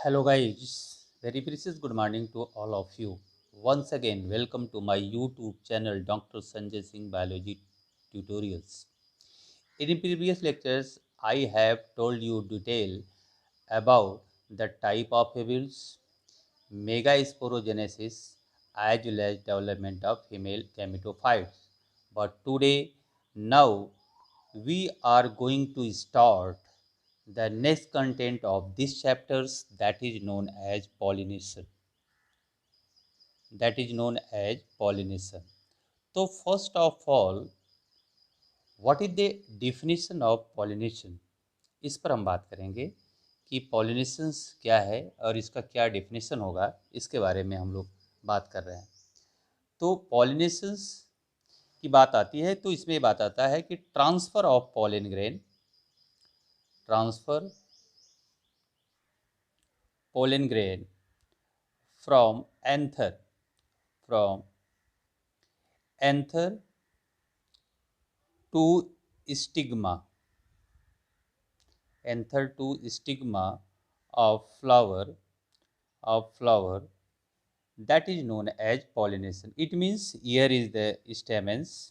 Hello guys, very precious good morning to all of you. Once again, welcome to my YouTube channel Dr. Sanjay Singh Biology Tutorials. In previous lectures, I have told you detail about the type of evils, megasporogenesis, as well as development of female gametophytes. But today, now we are going to start the next content of these chapters, that is known as pollination. So first of all, what is the definition of pollination? इस पर हम बात करेंगे कि pollinations क्या है और इसका क्या डेफिनेशन होगा, इसके बारे में हम लोग बात कर रहे हैं। तो पॉलिनेशंस की बात आती है तो इसमें बात आता है कि transfer of pollen grain, transfer pollen grain from anther to stigma of flower that is known as pollination. It means here is the stamens.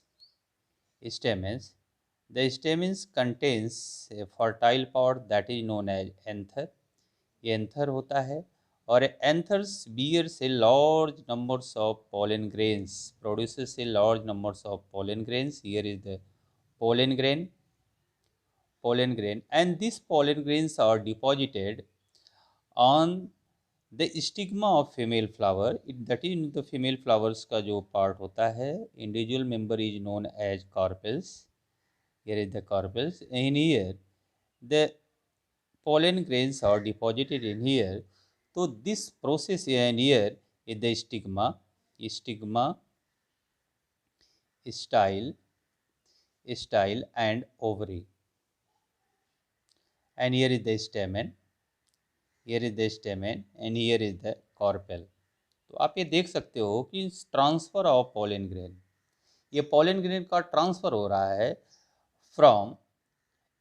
The stamens contains a fertile pod that is known as anther. ये anther होता है और anthers bears a large numbers of pollen grains, produces a large numbers of pollen grains. Here is the pollen grain, and these pollen grains are deposited on the stigma of female flower. That is the female flowers का जो part होता है, individual member is known as carpels. Here is the carpels, and here the pollen grains are deposited in here. So this process in here is the stigma, style and ovary, and here is the stamen, and here is the carpel. तो आप ये देख सकते हो कि transfer of pollen grain, ये pollen grain का transfer हो रहा है from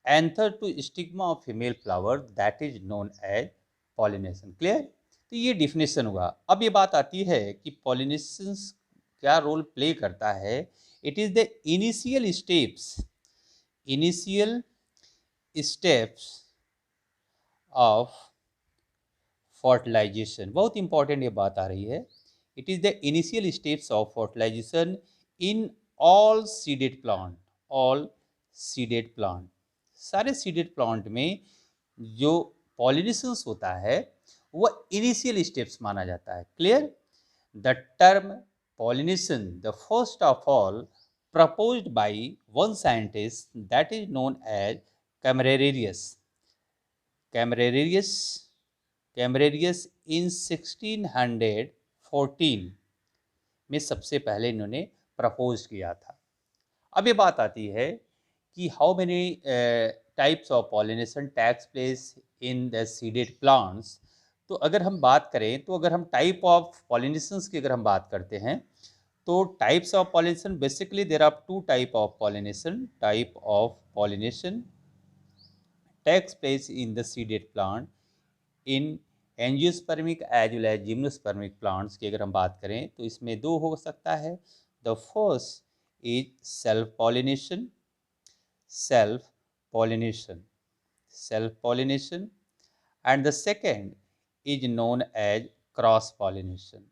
anther to stigma of female flower, that is known as pollination. Clear? तो ये डिफिनेशन हुआ। अब ये बात आती है कि पॉलिनेशन क्या रोल प्ले करता है। It is the initial steps of fertilisation. बहुत इंपॉर्टेंट ये बात आ रही है। It is the initial steps of fertilisation in all seeded plant. सारे सीडेड प्लांट में जो पॉलिनेशंस होता है वह इनिशियल स्टेप्स माना जाता है। Clear? The term pollination, the first of all proposed by one scientist that is known as Camerarius in 1614 में सबसे पहले इन्होंने प्रपोज किया था। अब ये बात आती है कि how many types of pollination takes place in the seeded plants. तो अगर हम बात करें, तो अगर हम टाइप ऑफ पॉलिनेशंस की अगर हम बात करते हैं, तो types of pollination basically there are two type of pollination takes place in the seeded plant in angiospermic as well as gymnospermic plants की अगर हम बात करें तो इसमें दो हो सकता है। The first is self pollination and the second is known as cross pollination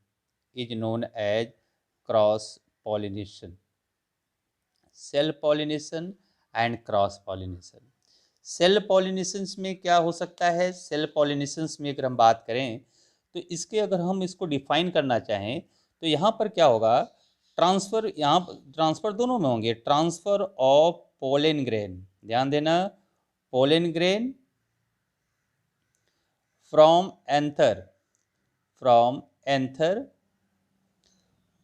self pollination and cross pollination. Self pollinations में क्या हो सकता है? सेल्फ पॉलिनेशंस में अगर हम बात करें तो इसके अगर हम इसको डिफाइन करना चाहें तो यहाँ पर क्या होगा? ट्रांसफ़र, यहाँ ट्रांसफ़र दोनों में होंगे। ट्रांसफ़र ऑफ पोलन ग्रेन, ध्यान देना, pollen grain from anther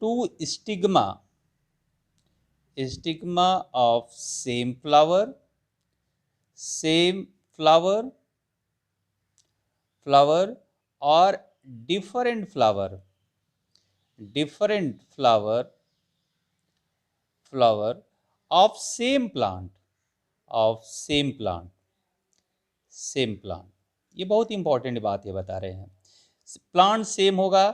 to stigma of same flower or different flower of same plant. ये बहुत इंपॉर्टेंट बात ये बता रहे हैं। प्लांट सेम होगा,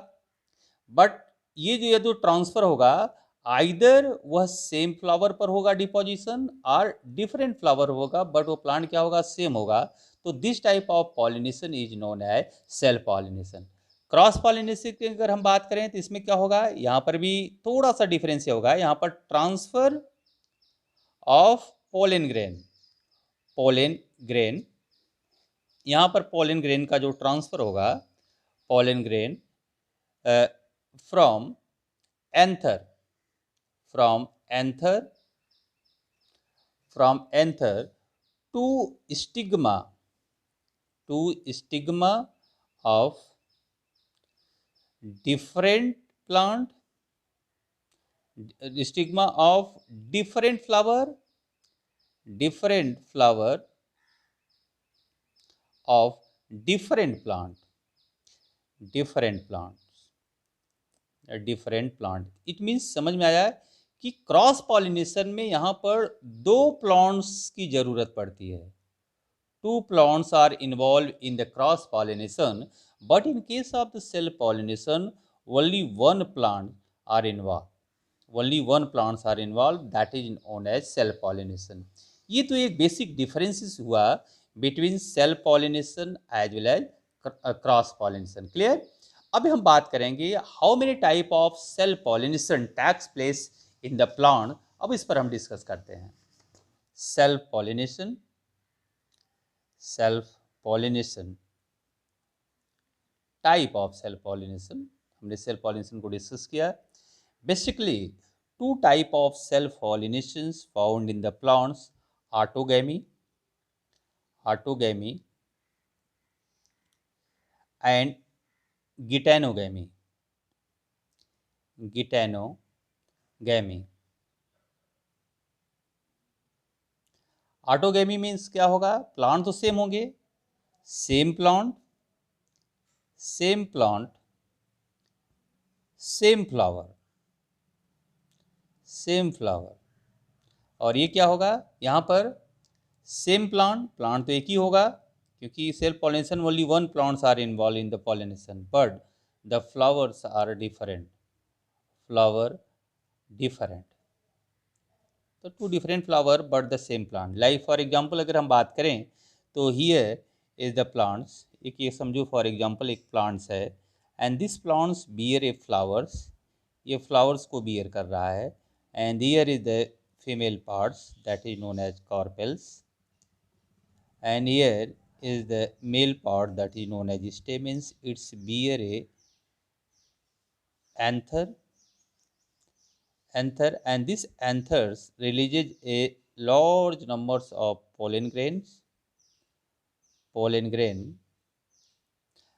बट ये जो ट्रांसफर होगा, आइदर वह सेम फ्लावर पर होगा डिपोजिशन और डिफरेंट फ्लावर होगा, बट वो प्लांट क्या होगा, सेम होगा। तो this type of pollination is known as self pollination. Cross pollination की अगर हम बात करें तो इसमें क्या होगा, यहाँ पर भी थोड़ा सा डिफरेंस होगा। यहाँ पर transfer of pollen grain, pollen grain, यहाँ पर पोलन ग्रेन का जो ट्रांसफर होगा, pollen grain from anther, from anther to stigma, of different plant, stigma of different flower of different plants, it means समझ में आया कि क्रॉस पॉलिनेशन में यहाँ पर दो प्लांट्स की जरूरत पड़ती है। Two plants are involve in the cross pollination, but in case of the self pollination only one plant are involve, that is known as self pollination. ये तो एक बेसिक डिफरेंसेस हुआ between self pollination as well as cross pollination. Clear? अभी हम बात करेंगे how many type of self pollination takes place in the plant. अब इस पर हम डिस्कस करते हैं। Self pollination, type of self pollination, हमने सेल्फ पॉलिनेशन को डिस्कस किया। Basically two type of self pollinations found in the plants, autogamy and geitonogamy. Autogamy means क्या होगा, प्लांट तो सेम होंगे, सेम प्लांट, सेम फ्लावर। और ये क्या होगा, यहाँ पर सेम प्लांट तो एक ही होगा, क्योंकि self pollination only one plants are involve in the pollination, but the flowers are different, तो two different flower but the same plant. Like for example अगर हम बात करें तो हियर इज द प्लांट्स, एक ये समझो फॉर एग्जांपल एक प्लांट्स है, and this plants bear a flowers, ये फ्लावर्स को बियर कर रहा है, and here is the female parts that is known as carpels, and here is the male part that is known as stamens. It's bear a anther, and this anthers releases a large numbers of pollen grain,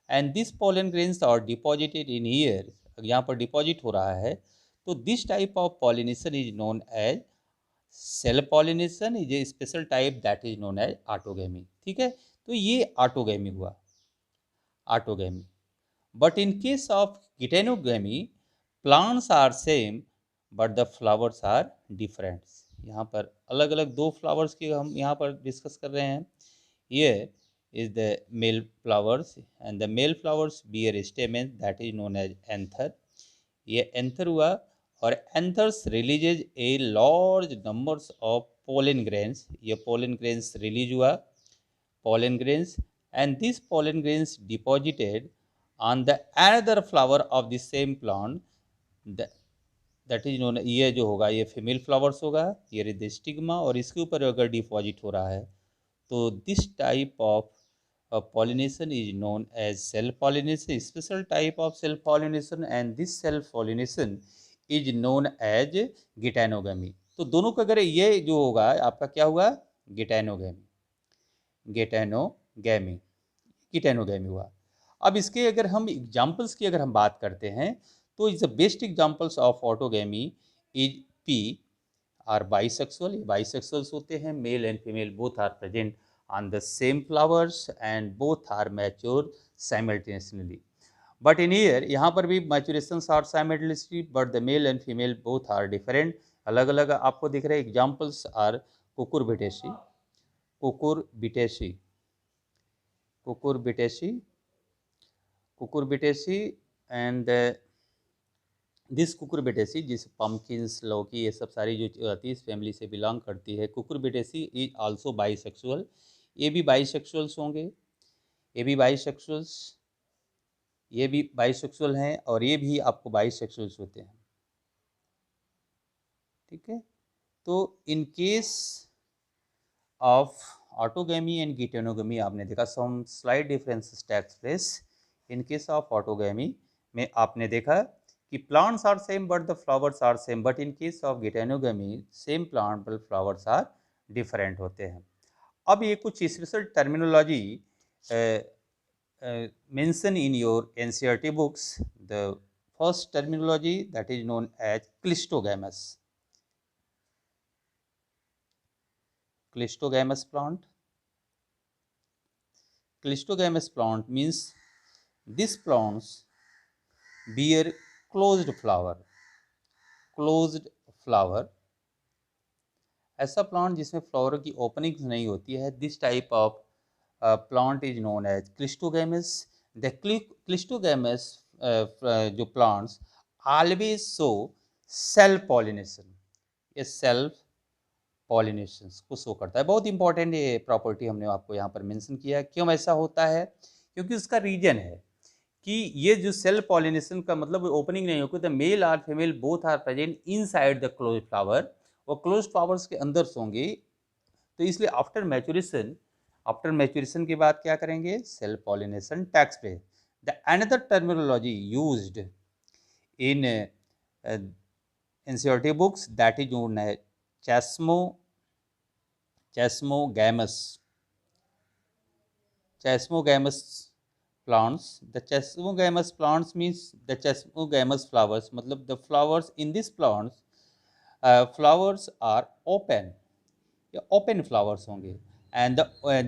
and these pollen grains are deposited in here, यहाँ पर deposit हो रहा है। तो this type of pollination is known as self pollination, is a special type that is known as autogamy. ठीक है, तो ये ऑटोगैमी हुआ, autogamy. But in case of geitonogamy, plants are same but the flowers are different. यहाँ पर अलग अलग दो फ्लावर्स की हम यहाँ पर डिस्कस कर रहे हैं। ये is the male flowers, and the male flowers bear stamen that is known as anther. ये एंथर हुआ, और anthers releases a large numbers of pollen grains, ये पोलन ग्रेन्स रिलीज हुआ, pollen grains, and this pollen grains deposited on the another flower of the same plant, that is known, ये जो होगा ये female flowers होगा, ये is the stigma, और इसके ऊपर अगर डिपॉजिट हो रहा है तो this type of pollination is known as self pollination, special type of self pollination, and this self pollination is known as गिटैनोगैमी। तो दोनों का अगर ये जो होगा आपका क्या हुआ, गिटैनोगैमी हुआ। अब इसके अगर हम एग्जाम्पल्स की अगर हम बात करते हैं तो is the best examples of autogamy is pea are bisexual, ये बाइसेक्सुअल्स होते हैं, male and female both are present on the same flowers and both are mature simultaneously. But in here यहाँ पर भी maturations are simultaneously, but the male and female both are different, अलग अलग आपको दिख रहे हैं। Examples are cucurbitaceae, cucurbitaceae, and this cucurbitaceae, जिस पम्पकिन्स, लौकी, ये सब सारी जो आती है इस फैमिली से बिलोंग करती है। cucurbitaceae इज आल्सो बाइसेक्सुअल, ये भी बाइसेक्सुअल्स होंगे, ये भी बाइसेक्सुअल्स, ये भी बाइसेक्सुअल हैं, और ये भी आपको बाइसेक्सुअल्स होते हैं। ठीक है, तो in case of autogamy and geitonogamy आपने देखा some slight differences takes place. In case of autogamy में आपने देखा कि plants are same but the flowers are same, but in case of geitonogamy same plant but flowers are different होते हैं। अब ये कुछ special terminology mention in your NCERT books. The first terminology that is known as cleistogamous, cleistogamous plant. Clistogamous plant means these plants bear closed flower, closed flower, ऐसा plant जिसमें flower की openings नहीं होती है। This type of plant is known as cleistogamous. The cleistogamous जो plants always show self pollination, ये self pollination को show करता है। बहुत इंपॉर्टेंट ये प्रॉपर्टी हमने आपको यहाँ पर मेंशन किया। क्यों ऐसा होता है? क्योंकि उसका रीजन है कि ये जो सेल्फ पॉलिनेशन का मतलब ओपनिंग नहीं होगी, द मेल और female both are present inside the close flower, वो क्लोज फ्लावर्स के अंदर होंगे। तो इसलिए आफ्टर मैच्योरेशन के बाद क्या करेंगे? Self pollination takes place. The another terminology used in NCERT books that is known as chasmogamous plants. The chasmogamous plants means the chasmogamous flowers, मतलब the flowers in these plants, flowers are open, या open flowers होंगे, and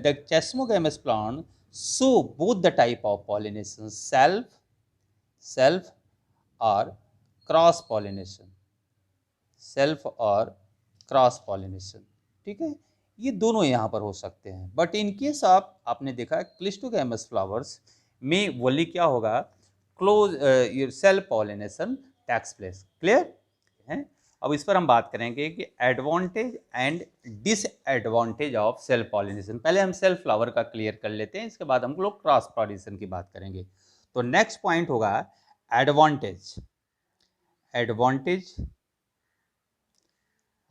the chasmogamous plant show both the type of pollination, self or cross pollination, self और cross pollination. ठीक है, ये दोनों यहाँ पर हो सकते हैं। बट इन केस आपने देखा क्लिस्टोगैमस फ्लावर्स में वोली क्या होगा? Close self pollination takes place. Clear है? अब इस पर हम बात करेंगे कि advantage and disadvantage of self pollination. पहले हम सेल्फ फ्लावर का क्लियर कर लेते हैं, इसके बाद हम लोग क्रॉस पॉलिनेशन की बात करेंगे। तो नेक्स्ट पॉइंट होगा advantage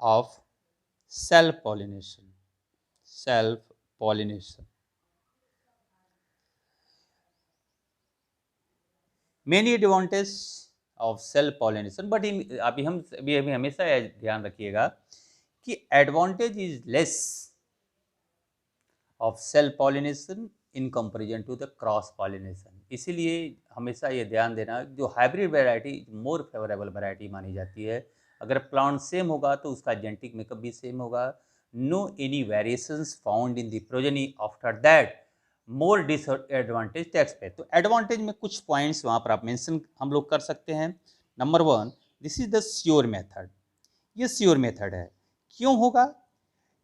of self pollination. Many advantages of self pollination, but अभी हमेशा ध्यान रखिएगा कि advantage is less of self pollination in comparison to the cross pollination. इसीलिए हमेशा ये ध्यान देना, जो hybrid variety more favourable variety मानी जाती है। अगर प्लांट सेम होगा तो उसका जेनेटिक मेकअप भी सेम होगा। No any variations found in the progeny after that more disadvantage takes पे। तो एडवांटेज में कुछ पॉइंट्स वहाँ पर आप मेंशन हम लोग कर सकते हैं। Number 1, this is the sure method. ये श्योर मेथड है। क्यों होगा?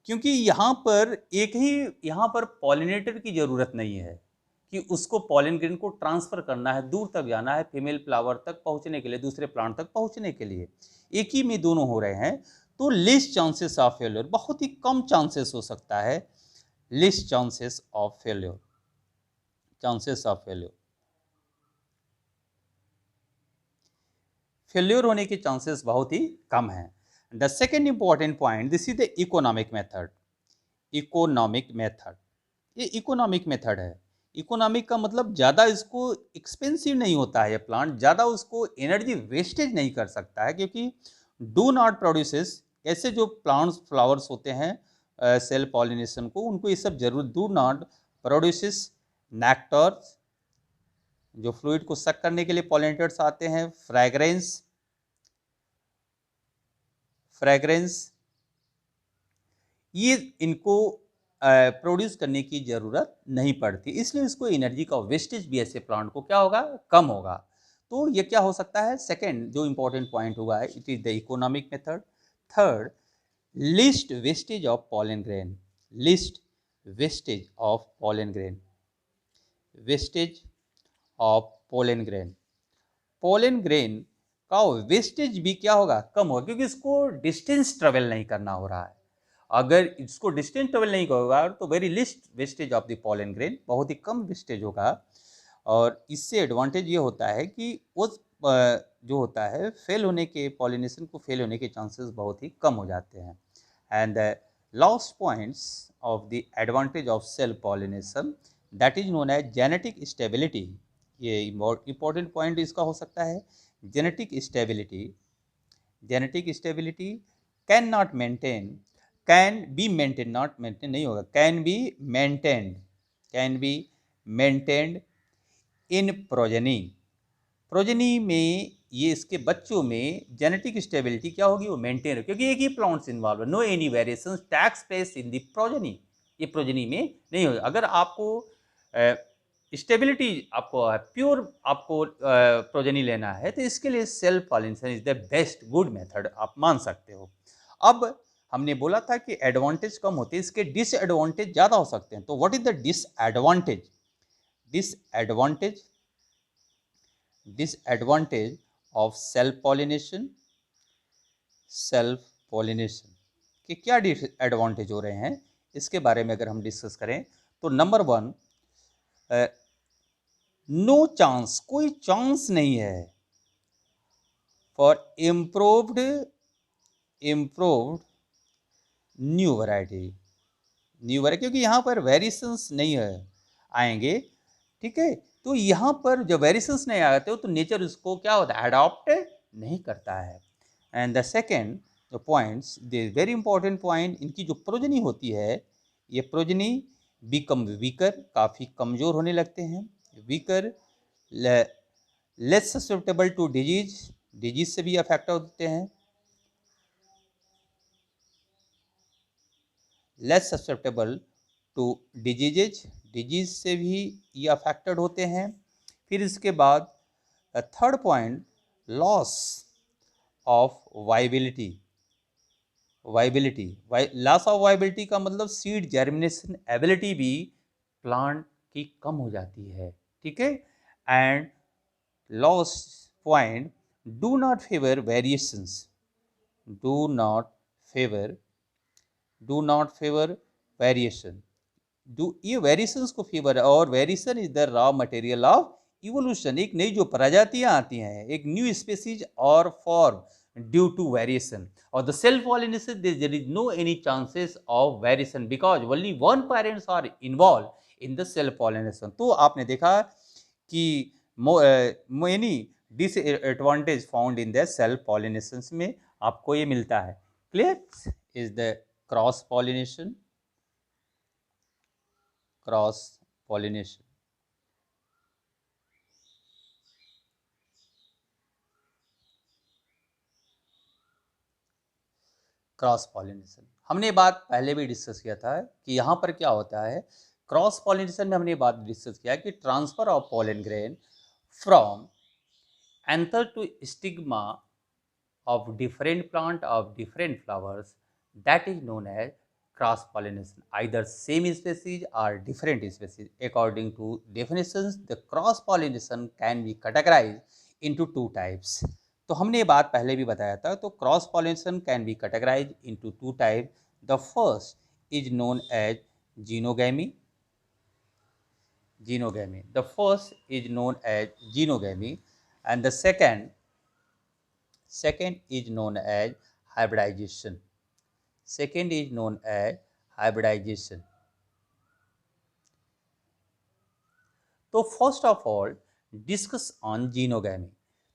क्योंकि यहाँ पर पॉलिनेटर की ज़रूरत नहीं है कि उसको पॉलन ग्रेन को ट्रांसफ़र करना है, दूर तक जाना है फीमेल फ्लावर तक पहुँचने के लिए, दूसरे प्लांट तक पहुँचने के लिए। एक ही में दोनों हो रहे हैं, तो लेस चांसेस ऑफ फेल्योर, बहुत ही कम चांसेस हो सकता है, less chances of failure, failure होने के चांसेस बहुत ही कम हैं। The second important point, this is the economic method. ये इकोनॉमिक मेथड है। इकोनॉमिक का मतलब ज़्यादा इसको एक्सपेंसिव नहीं होता है, ये प्लांट ज़्यादा उसको एनर्जी वेस्टेज नहीं कर सकता है, क्योंकि डू नॉट प्रोड्यूसेस, ऐसे जो प्लांट्स फ्लावर्स होते हैं सेल्फ पॉलिनेशन को, उनको ये सब जरूर डू नॉट प्रोड्यूसेस नेक्टर्स, जो फ्लूइड को सक करने के लिए पॉलिनेटर्स आते हैं, फ्रेग्रेंस, ये इनको प्रोड्यूस करने की ज़रूरत नहीं पड़ती, इसलिए इसको एनर्जी का वेस्टेज भी ऐसे प्लांट को क्या होगा? कम होगा। तो ये क्या हो सकता है? सेकेंड जो इंपॉर्टेंट पॉइंट हुआ है, it is the economic method. Third, least wastage of pollen grain, wastage of pollen grain. Pollen grain का वेस्टेज भी क्या होगा, कम होगा, क्योंकि इसको डिस्टेंस ट्रेवल नहीं करना हो रहा है। अगर इसको डिस्टेंस ट्रेवल नहीं होगा तो very list wastage of the pollen grain, बहुत ही कम वेस्टेज होगा। और इससे एडवांटेज ये होता है कि उस जो होता है फेल होने के, पॉलिनेशन को फेल होने के चांसेस बहुत ही कम हो जाते हैं। And the last points of the advantage of self pollination that is known as genetic stability. ये इंपॉर्टेंट पॉइंट इसका हो सकता है genetic stability. Genetic stability can not maintain, can be maintain, not maintain नहीं होगा, can be maintained, can be maintained in progeny. Progeny में ये इसके बच्चों में जेनेटिक स्टेबिलिटी क्या होगी, वो मेंटेन, क्योंकि एक ही प्लांट्स इन्वॉल्व है, no any variations takes place in the progeny. ये प्रोजेनी में नहीं होगा। अगर आपको स्टेबिलिटी आपको प्योर आपको प्रोजेनी लेना है तो इसके लिए self pollination is the best good method, आप मान सकते हो। अब हमने बोला था कि एडवांटेज कम होते हैं, इसके डिसएडवांटेज ज़्यादा हो सकते हैं। तो what is the disadvantage? Disadvantage, disadvantage of self pollination, self pollination के क्या डिसएडवांटेज हो रहे हैं, इसके बारे में अगर हम डिस्कस करें तो नंबर वन, नो चांस, कोई चांस नहीं है for improved new variety, new variety, क्योंकि यहाँ पर वेरिएशंस नहीं है आएंगे, ठीक है। तो यहाँ पर जब वेरिएशंस नहीं आते हो तो नेचर उसको क्या होता है, अडॉप्ट नहीं करता है। एंड द सेकेंड जो points, the very important point, इनकी जो प्रोजनी होती है, ये प्रोजनी बिकम वीकर, काफ़ी कमज़ोर होने लगते हैं, weaker, less susceptible to disease, disease से भी अफेक्ट होते हैं, less susceptible to diseases, disease से भी ये अफेक्टेड होते हैं। फिर इसके बाद third point, loss of viability, viability, loss of viability का मतलब सीड जर्मिनेशन एबिलिटी भी प्लांट की कम हो जाती है, ठीक है। And last point, do not favour variations, do not favour, do not favour variation, do, ये वेरिएशंस को फेवर है, और variation is the raw material of evolution. एक नई जो प्रजातियां आती हैं, एक new species are form due to variation. और the self pollination there is no any chances of variation because only one parents are involve in the self pollination. तो आपने देखा कि many disadvantage found in the self pollination में आपको ये मिलता है। Clear? Is the cross pollination, cross pollination, cross pollination हमने बात पहले भी डिस्कस किया था कि यहाँ पर क्या होता है। क्रॉस पॉलिनेशन में हमने बात डिस्कस किया कि transfer of pollen grain from anther to stigma of different plant of different flowers, that is known as cross pollination, either same species or different species. According to definitions, the cross pollination can be categorized into two types. तो हमने ये बात पहले भी बताया था। तो cross pollination can be categorize into two type. The first is known as xenogamy, xenogamy, the first is known as xenogamy, and the second is known as hybridization, second is known as hybridization. तो first of all discuss on xenogamy.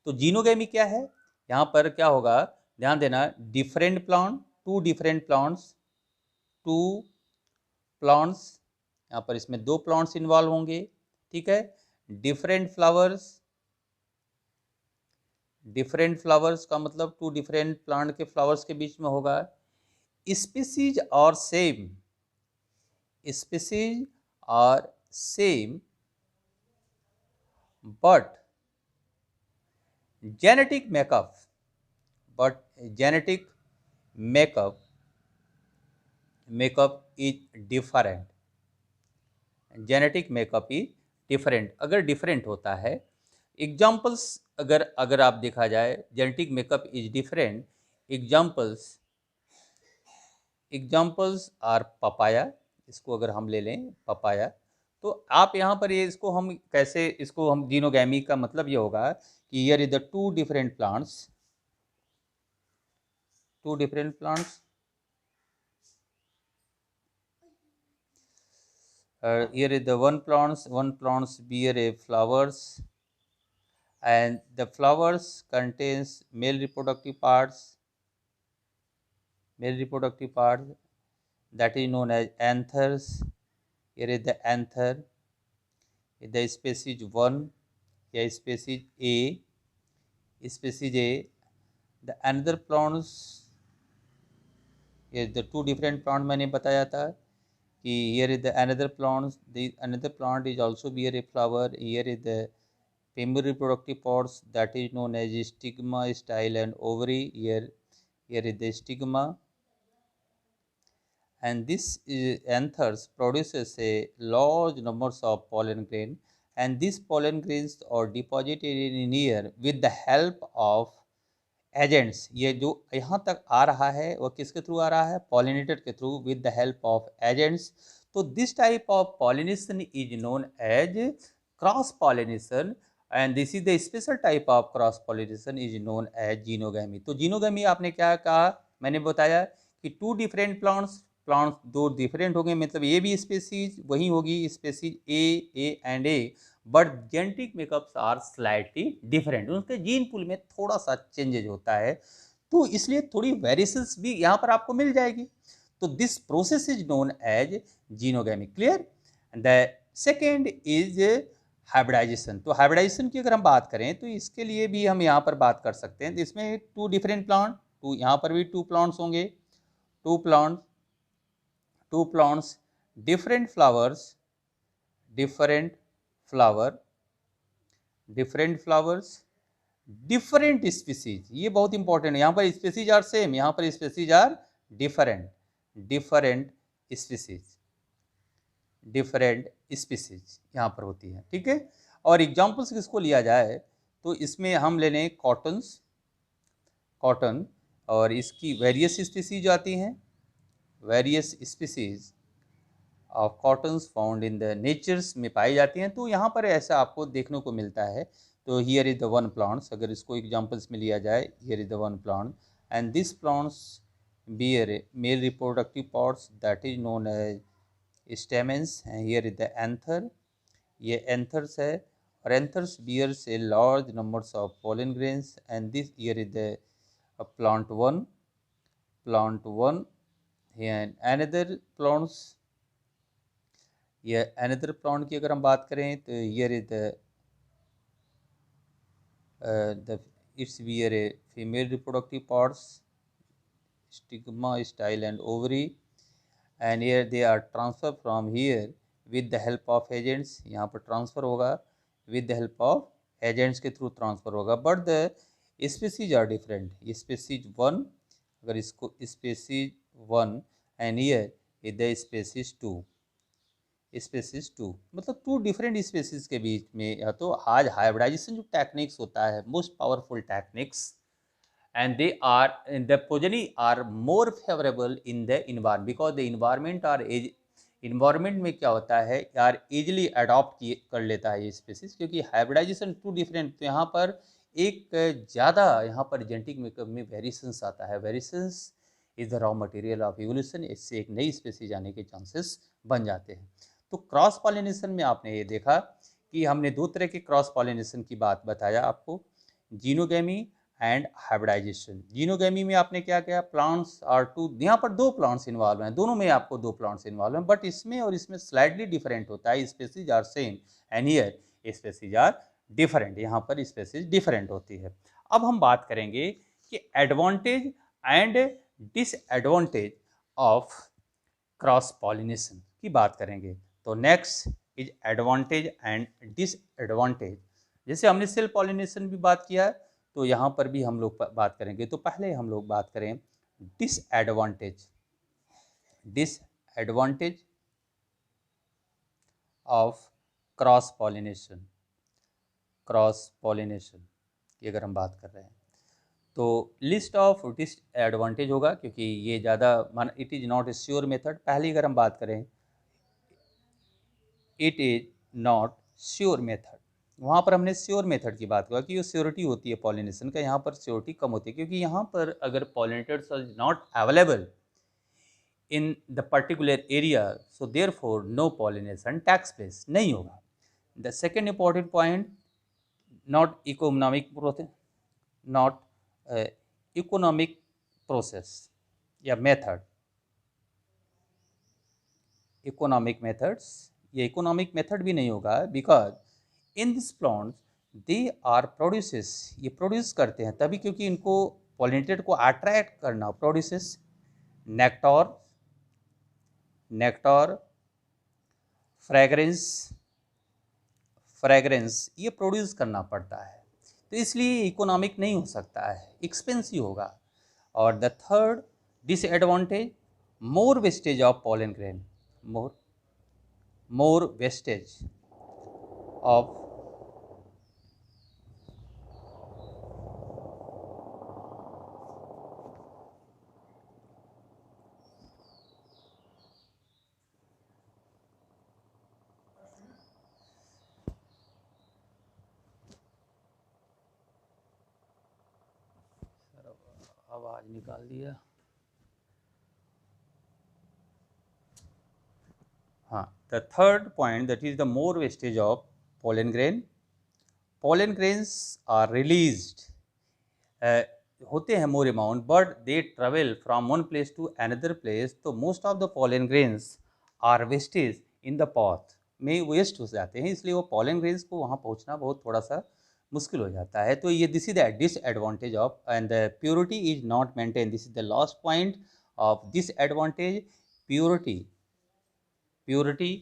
तो xenogamy क्या है, यहाँ पर क्या होगा, ध्यान देना, different plant, two different plants, two plants, यहाँ पर इसमें दो प्लांट्स इन्वॉल्व होंगे, ठीक है। डिफरेंट फ्लावर्स, डिफरेंट फ्लावर्स का मतलब टू डिफरेंट प्लांट के फ्लावर्स के बीच में होगा। Species are same, species are same but genetic makeup, but genetic makeup, makeup is different, genetic makeup is different, अगर डिफरेंट होता है, एग्जाम्पल्स अगर आप देखा जाए, genetic makeup is different, examples are papaya, इसको अगर हम ले लें पपाया, तो आप यहाँ पर ये इसको हम कैसे, इसको हम जीनोगैमी का मतलब ये होगा कि here is the two different plants, here is the one plants bear a flowers, and the flowers contains male reproductive parts that is known as anthers. Here is the anther, the species 1, here species A, the another plants, here the two different plant मैंने बताया था कि here is the another plant is also bear a flower, here is the female reproductive parts that is known as stigma, style and ovary, here is the stigma, and this anthers produces a large numbers of pollen grain, and these pollen grains are deposited in air with the help of agents. ये जो यहाँ तक आ रहा है वो किसके through आ रहा है, पॉलिनेटर के through, with the help of agents. तो this type of pollination is known as cross pollination, and this is the special type of cross pollination is known as xenogamy. तो जीनोगैमी आपने क्या कहा, मैंने बताया कि टू डिफरेंट प्लांट्स दो different हो गए, मतलब ये भी स्पेसीज वही होगी, species A and A, but genetic makeups are slightly different, उनके जीन पूल में थोड़ा सा चेंजेज होता है, तो इसलिए थोड़ी वेरिएशंस भी यहाँ पर आपको मिल जाएगी। तो this process is known as xenogamy. Clear? The second is hybridization. तो हाइब्रिडाइजेशन की अगर हम बात करें तो इसके लिए भी हम यहाँ पर बात कर सकते हैं। इसमें टू डिफरेंट प्लांट, टू यहाँ पर भी टू प्लांट्स होंगे, two plants different flowers, different species. ये बहुत इंपॉर्टेंट है, यहाँ पर स्पीसीज आर सेम, यहाँ पर स्पीसीज आर डिफरेंट स्पीसीज यहाँ पर होती है। ठीक है, और एग्जाम्पल्स किसको लिया जाए तो इसमें हम ले लें कॉटन, और इसकी वेरियस स्पीसीज आती हैं, various species of cottons found in the natures में पाई जाती हैं। तो यहाँ पर ऐसा आपको देखने को मिलता है। तो here is the one plants, अगर इसको एग्जांपल्स में लिया जाए, here is the one plant and this plants bear male reproductive parts that is known as stamens, and here is the anther, ये एंथर्स है, और anthers bears a large numbers of pollen grains, and this here is the plant one and another plants, ये another plant की अगर हम बात करें तो here is the it's bear a female reproductive parts, stigma, style and ovary, and here they are transfer from here with the help of agents, यहाँ पर transfer होगा with the help of agents के through transfer होगा, but the species are different. Species one, अगर इसको species one, and here is the species two, मतलब two different species के बीच में। या तो आज हाइब्रिडाइजेशन जो टेक्निक्स होता है, most powerful techniques, and they are the progeny are more favorable in the environment because the environment में क्या होता है यार, इजीली अडॉप्ट कर लेता है ये स्पीसीज, क्योंकि हाइब्रिडाइजेशन टू डिफरेंट, तो यहाँ पर एक ज़्यादा यहाँ पर जेनेटिक मेकअप में वेरिएशंस आता है। Variations is the raw material of evolution, इससे एक नई स्पीसीज आने के चांसेस बन जाते हैं। तो क्रॉस पॉलिनेशन में आपने ये देखा कि हमने दो तरह के क्रॉस पॉलिनेशन की बात बताया आपको, जीनोगैमी एंड हाइब्रिडाइजेशन। जीनोगैमी में आपने क्या किया, प्लांट्स आर टू, यहाँ पर दो प्लांट्स इन्वॉल्व हैं, दोनों में आपको दो प्लांट्स इन्वॉल्व हैं, बट इसमें और इसमें स्लाइटली डिफरेंट होता है, species are same and here species are different, यहाँ पर स्पीसीज डिफरेंट होती है। अब हम बात करेंगे कि advantage and disadvantage of cross pollination की बात करेंगे। तो next is advantage and disadvantage. जैसे हमने सेल्फ पॉलिनेशन भी बात किया, तो यहाँ पर भी हम लोग बात करेंगे। तो पहले हम लोग बात करें disadvantage of cross pollination, cross pollination की अगर हम बात कर रहे हैं तो लिस्ट ऑफ डिसएडवांटेज होगा, क्योंकि ये ज़्यादा मान it is not a sure method. पहली अगर हम बात करें it is not sure method, वहाँ पर हमने श्योर मेथड की बात किया कि ये श्योरिटी होती है पॉलिनेशन का, यहाँ पर श्योरिटी कम होती है, क्योंकि यहाँ पर अगर pollinators are not available in the particular area, so therefore no pollination takes place, नहीं होगा। The second important point, not economic process, not economic process या मेथड, इकोनॉमिक मेथड्स, ये इकोनॉमिक मेथड भी नहीं होगा, because in this plants they are produces, ये produce करते हैं तभी क्योंकि इनको पॉलिनेटेड को अट्रैक्ट करना, produces nectar, nectar, fragrance, fragrance ये प्रोड्यूस करना पड़ता है, तो इसलिए इकोनॉमिक नहीं हो सकता है, एक्सपेंसिव होगा। और the third disadvantage, more wastage of pollen grain, more wastage of आवाज निकाल दिया। हाँ, the third point that is the more wastage of pollen grain, pollen grains are released होते हैं more amount, but they travel from one place to another place, तो most of the pollen grains are wastage in the path में waste हो जाते हैं, इसलिए वो pollen grains को वहाँ पहुँचना बहुत थोड़ा सा मुश्किल हो जाता है। तो ये this is the disadvantage of, and the purity is not maintain, this is the last point of disadvantage, purity, purity,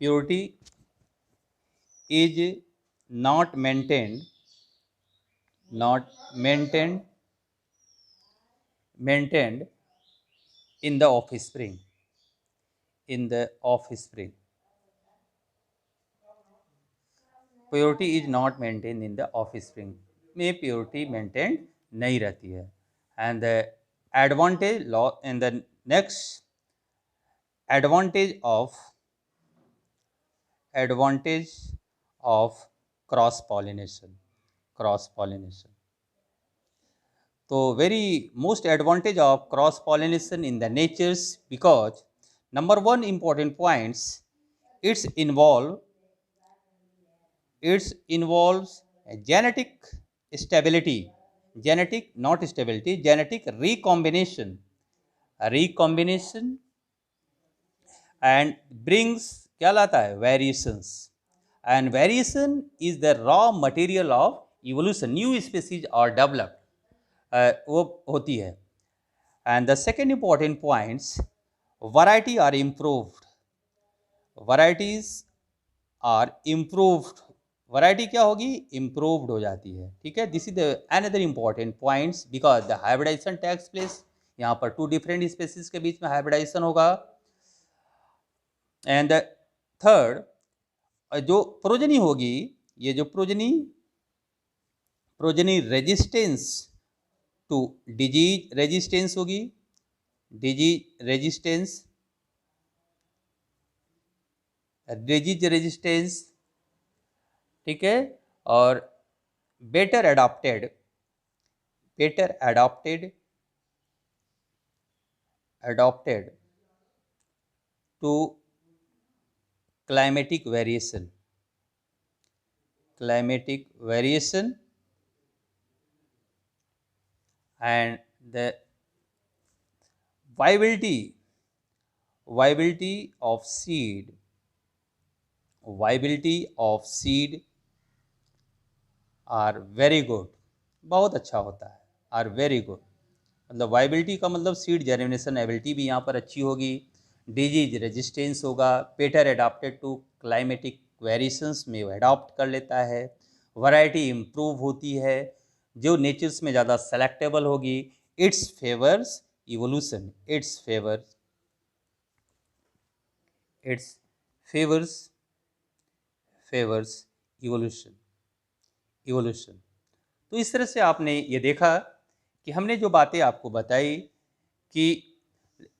purity is not maintained, not maintained in the offspring, in the offspring, purity is not maintained in the offspring, में purity maintained नहीं रहती है। and the advantage law and the next advantage of cross pollination, cross pollination, तो very most advantage of cross pollination in the natures, because number one important points, it's involves genetic stability, genetic not stability, genetic recombination, and brings क्या लाता है, variations, and variation is the raw material of evolution, new species are developed, वो होती है। and the second important points, variety are improved, varieties are improved, variety क्या होगी, improved हो जाती है, ठीक है। This is the another important points, because the hybridization takes place, यहाँ पर टू डिफरेंट स्पेसीज के बीच में हाइब्रिडाइजेशन होगा। एंड थर्ड, जो प्रोजनी होगी, ये जो progeny resistance to disease resistance होगी, डिजीज रेजिस्टेंस, ठीक है, और better adopted to climatic variation, and the viability of seed, are very good, बहुत अच्छा होता है, are very good, मतलब वाइबिलिटी का मतलब सीड जर्मिनेशन एबिलिटी भी यहाँ पर अच्छी होगी, डिजीज रेजिस्टेंस होगा, better adapted to climatic variations में वो अडॉप्ट कर लेता है, वैरायटी इम्प्रूव होती है, जो नेचर्स में ज़्यादा सेलेक्टेबल होगी, it's favours evolution, it's favours favours evolution. Evolution तो इस तरह से आपने ये देखा कि हमने जो बातें आपको बताई कि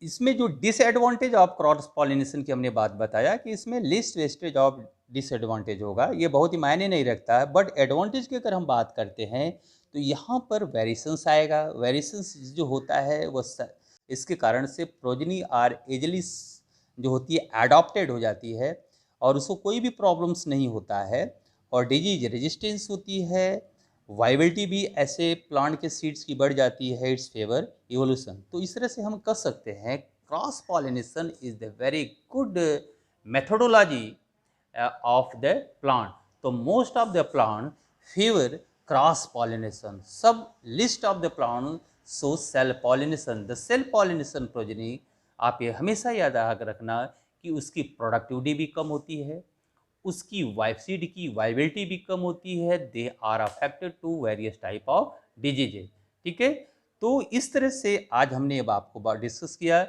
इसमें जो डिसएडवांटेज ऑफ क्रॉस पॉलिनेशन की हमने बात बताया कि इसमें लिस्ट वेस्टेज ऑफ डिसएडवांटेज होगा, ये बहुत ही मायने नहीं रखता है। बट एडवांटेज की अगर हम बात करते हैं तो यहाँ पर वेरिएशंस आएगा। वेरिएशंस जो होता है वो इसके कारण से प्रोजनी आर एजली जो होती है एडॉप्टेड हो जाती है और उसको कोई भी प्रॉब्लम्स नहीं होता है और डिजीज रेजिस्टेंस होती है। वाइबिलिटी भी ऐसे प्लांट के सीड्स की बढ़ जाती है, इट्स फेवर इवोल्यूशन। तो इस तरह से हम कह सकते हैं cross pollination is the very good methodology of the plant. So most of the plant favor cross pollination. Some list of the plant show self pollination. The self pollination progeny आप ये हमेशा याद रखना कि उसकी प्रोडक्टिविटी भी कम होती है, उसकी सीड की वाइबिलिटी भी कम होती है। They are affected to various type of diseases. ठीक है, तो इस तरह से आज हमने अब आपको डिस्कस किया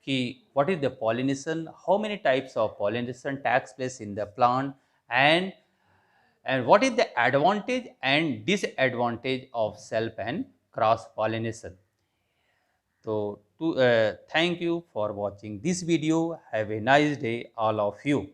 कि what is the pollination, how many types of pollination takes place in the plant, and what is the advantage and disadvantage of self and cross pollination. So thank you for watching this video. Have a nice day all of you.